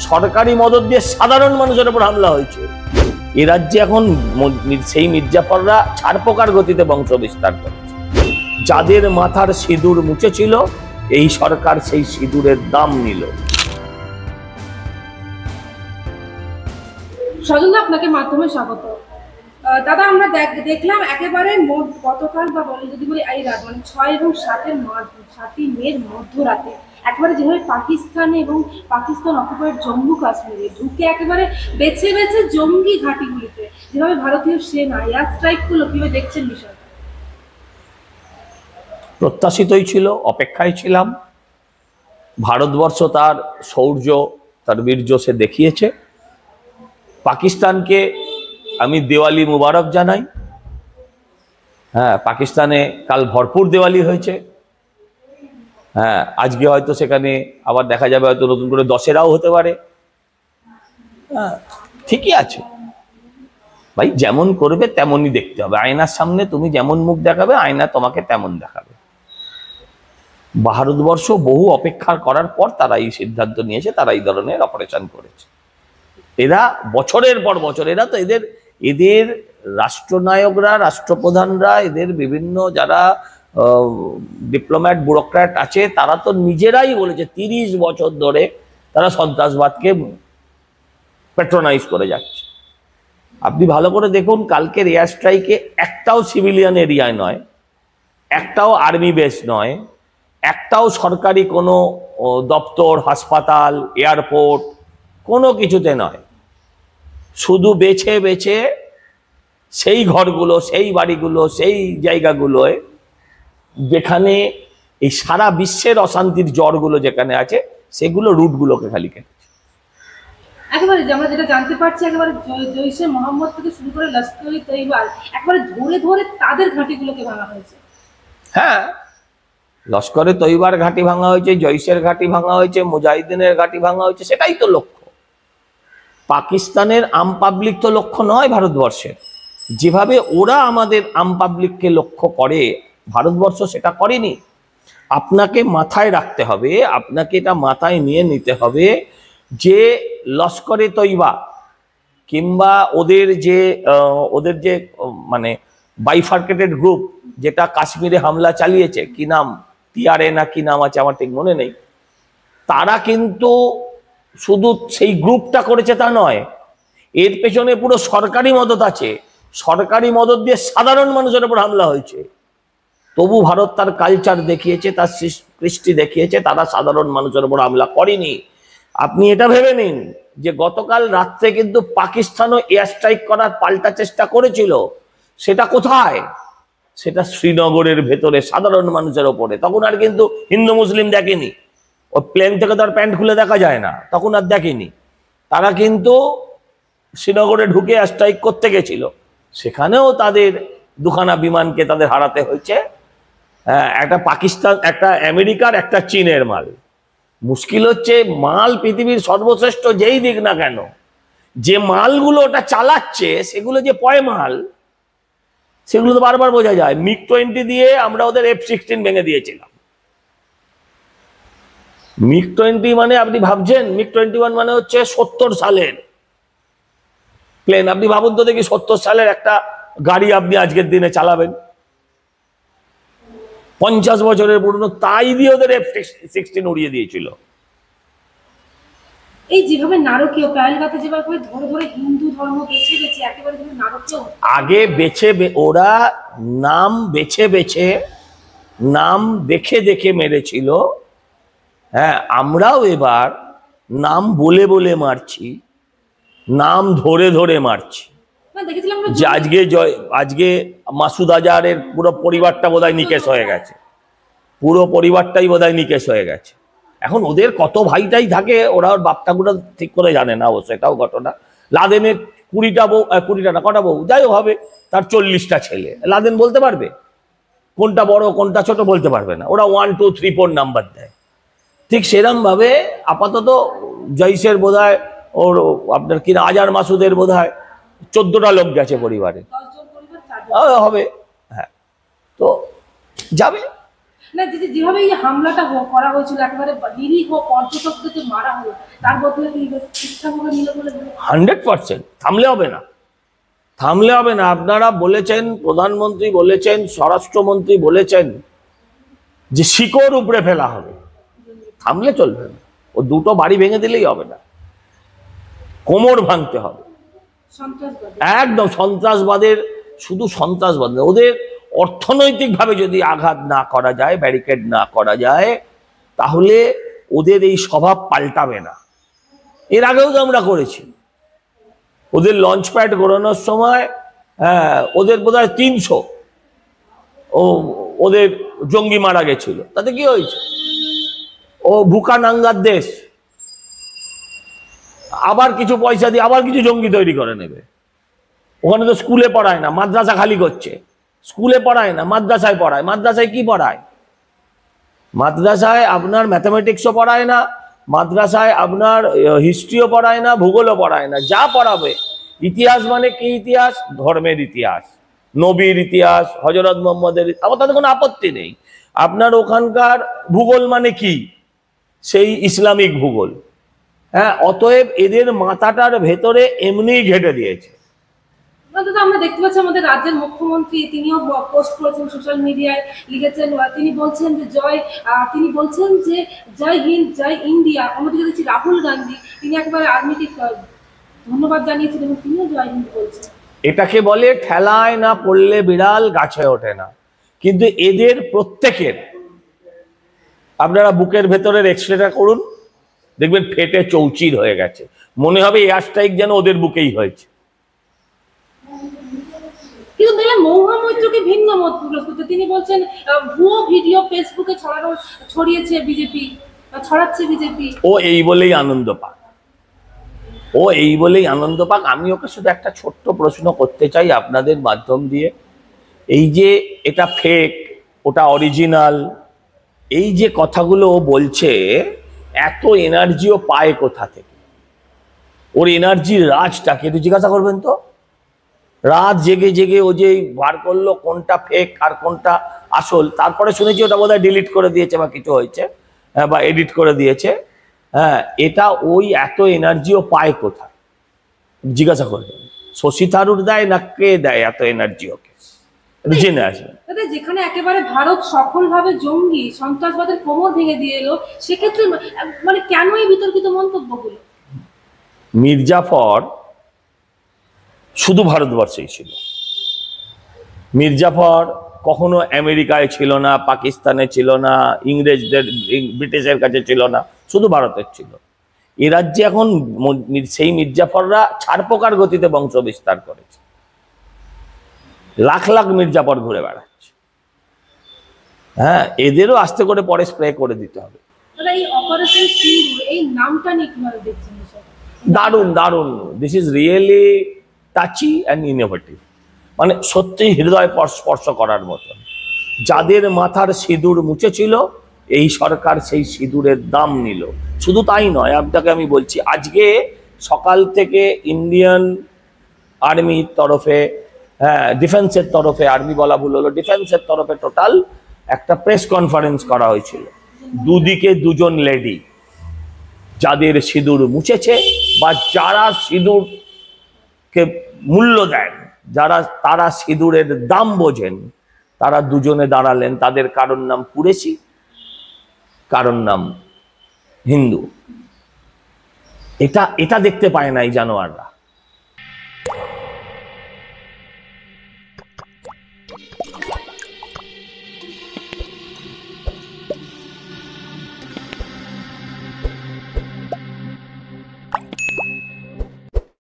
সরকারি মদত দিয়ে সাধারণ মানুষের উপর হামলা হয়েছে। এ রাজ্যে এখন সেই মির্জাফররা ছারপোকার গতিতে বংশ বিস্তার করছে। যাদের মাথার সিঁদুর মুছেছিল, এই সরকার সেই সিঁদুরের দাম নিল। স্বজনদা, আপনাকে মাধ্যমে স্বাগত। দাদা, আমরা দেখলাম একেবারে গতকাল বা যদি বলি এই রাত, মানে 6 এবং 7 মের মধ্যরাতে একেবারে যেভাবে পাকিস্তানে এবং পাকিস্তান অকুপায়েড জম্মু কাশ্মীরে ঢুকে একেবারে বেছে বেছে জঙ্গি ঘাঁটিগুলিতে যেভাবে ভারতীয় সেনা এয়ার স্ট্রাইক করলো, কিভাবে দেখছেন বিষয়টা? প্রত্যাশিতই ছিল, অপেক্ষায় ছিলাম। ভারতবর্ষ তার শৌর্য, তার বীর্য সে দেখিয়েছে। পাকিস্তানকে আমি দেওয়ালি মুবারক জানাই। হ্যাঁ, পাকিস্তানে কাল ভরপুর দেওয়ালি হয়েছে। হ্যাঁ, আজকে হয়তো সেখানে আবার দেখা যাবে, হয়তো নতুন করে দশেরাও হতে পারে। হ্যাঁ, ঠিকই আছে ভাই, যেমন করবে তেমনই দেখতে হবে। আয়নার সামনে তুমি যেমন মুখ দেখাবে, আয়না তোমাকে তেমন দেখাবে। ভারতবর্ষ বহু অপেক্ষা করার পর তারা এই সিদ্ধান্ত নিয়েছে, তারা এই ধরনের অপারেশন করেছে। এরা বছরের পর বছর, এরা তো এদের রাষ্ট্রনায়করা, রাষ্ট্রপ্রধানরা, এদের বিভিন্ন যারা ডিপ্লোম্যাট ব্যুরোক্র্যাট আছে, তারা তো নিজেরাই বলেছে 30 বছর ধরে তারা সন্ত্রাসবাদকে প্যাট্রোনাইজ করে যাচ্ছে। আপনি ভালো করে দেখুন, কালকের এয়ার স্ট্রাইকে একটাও সিভিলিয়ান এরিয়ায় নয়, একটাও আর্মি বেস নয়, একটাও সরকারি কোনো দপ্তর, হাসপাতাল, এয়ারপোর্ট কোনো কিছুতে নয়। শুধু বেছে বেছে সেই ঘরগুলো, সেই বাড়িগুলো, সেই জায়গাগুলোয় যেখানে এই সারা বিশ্বের অশান্তির জ্বরগুলো যেখানে আছে, সেগুলো রুটগুলোকে খালি কেটেছে। একেবারে আমরা যেটা জানতে পারছি, একেবারে জৈশে মোহাম্মদ থেকে শুরু করে লস্কর-ই-তৈয়বা একেবারে ধরে ধরে তাদের ঘাঁটিগুলোকে ভাঙা হয়েছে। হ্যাঁ, লস্করে তৈবার ঘাঁটি ভাঙা হয়েছে, জৈশের ঘাঁটি ভাঙা হয়েছে, মুজাহিদিনের ঘাঁটি ভাঙা হয়েছে। সেটাই তো লক্ষ্য। পাকিস্তানের আম পাবলিক তো লক্ষ্য নয় ভারতবর্ষের। যেভাবে ওরা আমাদের আম পাবলিককে লক্ষ্য করে, ভারতবর্ষ সেটা করেনি। আপনাকে মাথায় রাখতে হবে, আপনাকে এটা মাথায় নিয়ে নিতে হবে যে লস্করে তৈবা কিংবা ওদের যে মানে বাইফার্কেটেড গ্রুপ যেটা কাশ্মীরে হামলা চালিয়েছে, কি নাম, টিআরএ না কি নাম আছে আমার ঠিক মনে নেই, তারা কিন্তু শুধু সেই গ্রুপটা করেছে তা নয়, এর পেছনে পুরো সরকারি মদত আছে। সরকারি মদত দিয়ে সাধারণ মানুষের উপর হামলা হয়েছে। তবু ভারত তার কালচার দেখিয়েছে, তার কৃষ্টি দেখিয়েছে, তারা সাধারণ মানুষের উপর হামলা করেনি। আপনি এটা ভেবে নিন যে গতকাল রাত্রে কিন্তু পাকিস্তানও এয়ার স্ট্রাইক করার পাল্টা চেষ্টা করেছিল। সেটা কোথায়? সেটা শ্রীনগরের ভেতরে সাধারণ মানুষের ওপরে। তখন আর কিন্তু হিন্দু মুসলিম দেখেনি। ওই প্লেন থেকে তার প্যান্ট খুলে দেখা যায় না, তখন আর দেখেনি। তারা কিন্তু শ্রীনগরে ঢুকে এয়ার স্ট্রাইক করতে গেছিল। সেখানেও তাদের দুখানা বিমানকে তাদের হারাতে হয়েছে। একটা পাকিস্তান, একটা আমেরিকার, একটা চীনের মাল। মুশকিল হচ্ছে, মাল পৃথিবীর সর্বশ্রেষ্ঠ যেই দিক না কেন, যে মালগুলো ওটা চালাচ্ছে সেগুলো যে পয় মাল, সেগুলো তো বারবার বোঝা যায়। MiG-20 দিয়ে আমরা ওদের F-16 ভেঙে দিয়েছিলাম। MiG-20 মানে আপনি ভাবছেন, MiG-21 মানে হচ্ছে 70 সালের প্লেন। আপনি ভাবুন তো দেখি, 70 সালের একটা গাড়ি আপনি আজকের দিনে চালাবেন? 50 বছরের পুরনো, তাই দিয়ে ওদের F-16 উড়িয়ে দিয়েছিল। এই যেভাবে নারকীয় পেহেলগাঁওতে যেভাবে ধরে ধরে হিন্দু ধর্ম বেছে বেছে একেবারে নারকীয়, আগে ওরা নাম বেছে বেছে, নাম দেখে দেখে মেরেছিল। হ্যাঁ, আমরাও এবার নাম বলে বলে মারছি, নাম ধরে ধরে মারছি। যে আজকে মাসুদ আজহারের পুরো পরিবারটা বোধহয় নিকেশ হয়ে গেছে, পুরো পরিবারটাই বোধহয় নিকেশ হয়ে গেছে। এখন ওদের কত ভাইটাই থাকে, ওরা ওর বাপটাগুলো ঠিক করে জানে না অবশ্য, এটাও ঘটনা। লাদেনের 20টা না কটা বউ, যাই হবে, তার 40টা ছেলে। লাদেন বলতে পারবে কোনটা বড় কোনটা ছোট? বলতে পারবে না। ওরা 1, 2, 3, 4 নাম্বার দেয়। ঠিক সেরকম ভাবে আপাতত জৈশের বোধহয়, ওর আপনার কিনা আজহার মাসুদের বোধহয় 14টা লোক গেছে পরিবারে, হবে। হ্যাঁ, তো যাবে। না, যেভাবে এই হামলাটা করা হয়েছিল, একেবারে নিরীহ পর্যটকদেরকে মারা হলো, তার বদলে কি ঠিকঠাকভাবে নিল বলে 100%। থামলে হবে না, থামলে হবে না। আপনারা বলেছেন, প্রধানমন্ত্রী বলেছেন, স্বরাষ্ট্রমন্ত্রী বলেছেন যে শিকড় উপড়ে ফেলা হবে, থামলে চলবে না। ও দুটো বাড়ি ভেঙে দিলেই হবে না, কোমর ভাঙতে হবে। সন্ত্রাসবাদী একদম সন্ত্রাসবাদের, শুধু সন্ত্রাসবাদ না, ওদের অর্থনৈতিকভাবে যদি আঘাত না করা যায়, ব্যারিকেড না করা যায়, তাহলে ওদের এই স্বভাব পাল্টাবে না। এর আগেও তো আমরা করেছি, ওদের লঞ্চ প্যাড ঘোরানোর সময় ওদের বোধহয় 300 ওদের জঙ্গি মারা গেছিল, তাতে কি হয়েছে? ও ভুকা নাঙ্গার দেশ, আবার কিছু পয়সা দিয়ে আবার কিছু জঙ্গি তৈরি করে নেবে। ওখানে তো স্কুলে পড়ায় না, মাদ্রাসা খালি করছে। স্কুলে পড়ায় না, মাদ্রাসায় পড়ায়। মাদ্রাসায় কি পড়ায়? মাদ্রাসায় আপনার ম্যাথামেটিক্সও পড়ায় না, মাদ্রাসায় আপনার হিস্ট্রিও পড়ায় না, ভূগোলও পড়ায় না। যা পড়াবে, ইতিহাস মানে কি ইতিহাস? ধর্মের ইতিহাস, নবীর ইতিহাস, হযরত মুহাম্মদের, আবার তাতে কোনো আপত্তি নেই। আপনার ওখানকার ভূগোল মানে কি? সেই ইসলামিক ভূগোল। হ্যাঁ, অতএব এদের মাথাটার ভেতরে এমনি ঘেটে দিয়েছে। দাদা, আমরা দেখতে পাচ্ছি আমাদের রাজ্যের মুখ্যমন্ত্রী, তিনিও পোস্ট করেছেন সোশ্যাল মিডিয়ায়, লিখেছেন, তিনি বলছেন যে তিনি বলছেন যে জয় হিন্দ, জয় ইন্ডিয়া। অন্যদিকে দেখছি রাহুল গান্ধী, তিনি একেবারে আর্মিকে ধন্যবাদ জানিয়েছেন এবং তিনিও জয় হিন্দ বলছেন। এটাকে বলে ঠেলায় না পড়লে বিড়াল গাছে ওঠে না। কিন্তু এদের প্রত্যেকের, আপনারা বুকের ভেতরের এক্সরেটা করুন, দেখবেন ফেটে চৌচির হয়ে গেছে। মনে হবে এয়ার স্ট্রাইক যেন ওদের বুকেই হয়েছে। কিন্তু দেখলাম মহুয়া মৈত্রকে ভিন্ন মত প্রকাশ করতে, তিনি বলছেন ভুয়ো ভিডিও ফেসবুকে ছড়িয়েছে বিজেপি, ছড়াচ্ছে বিজেপি। ও এই বলেই আনন্দ পাক, ও এই বলেই আনন্দ পাক। আমি ওকে শুধু একটা ছোট্ট প্রশ্ন করতে চাই আপনাদের মাধ্যম দিয়ে। এই যে এটা ফেক, ওটা অরিজিনাল, এই যে কথাগুলো ও বলছে, এত এনার্জিও পায় কোথা থেকে? ওর এনার্জির রাজটাকে একটু জিজ্ঞাসা করবেন তো। রাত জেগে জেগে ও যে বার করলো কোনটা ফেক আর কোনটা আসল। তারপরে শুনেছি ওটা বোধহয় ডিলিট করে দিয়েছে বা কিছু হয়েছে, বা এডিট করে দিয়েছে। হ্যাঁ, এটা ওই এত এনার্জিও পায় কোথায় জিজ্ঞাসা করবেন। শশী থারুর দেয় না কে দেয় এত এনার্জি ওকে? জেনে আসবেন। যেখানে একেবারে ভারত সফলভাবে জঙ্গি সন্ত্রাসবাদের কোমর ভেঙে দিয়ে এলো, সেক্ষেত্রে মানে কেন এই বিতর্কিত মন্তব্যগুলো? মির্জাফর শুধু ভারতবর্ষেই ছিল। মির্জাফর কখনো আমেরিকায় ছিল না, পাকিস্তানে ছিল না, ইংরেজদের ব্রিটিশের কাছে ছিল না, শুধু ভারতের ছিল। এ রাজ্যে এখন সেই মির্জাফররা ছারপোকার গতিতে বংশ বিস্তার করেছে। লাখ লাখ মির্জাফর ঘুরে বেড়াচ্ছে। হ্যাঁ, এদেরও আস্তে করে পরে স্প্রে করে দিতে হবে। এই অপারেশন সিঁদুর, এই নামটা নিয়ে কিভাবে দেখছেন? দারুণ দারুণ, this is really touchy and innovative. মানে সত্যি হৃদয় স্পর্শ করার মতন। যাদের মাথার সিঁদুর মুছেছিল, এই সরকার সেই সিঁদুরের দাম নিল। শুধু তাই নয়, আপনাকে আমি বলছি, আজকে সকাল থেকে ইন্ডিয়ান আর্মির তরফে, হ্যাঁ ডিফেন্সের তরফে, আর্মি বলা ভুল হলো, ডিফেন্সের তরফে টোটাল একটা প্রেস কনফারেন্স করা হয়েছিল। দুদিকে দুজন লেডি যাদের সিঁদুর মুছেছে বা যারা সিঁদুরকে মূল্য দেন, তারা সিঁদুরের দাম বোঝেন, তারা দুজনে দাঁড়ালেন। তাদের কারোর নাম কুরেশি, কারোর নাম হিন্দু। এটা দেখতে পায় না এই জানোয়াররা।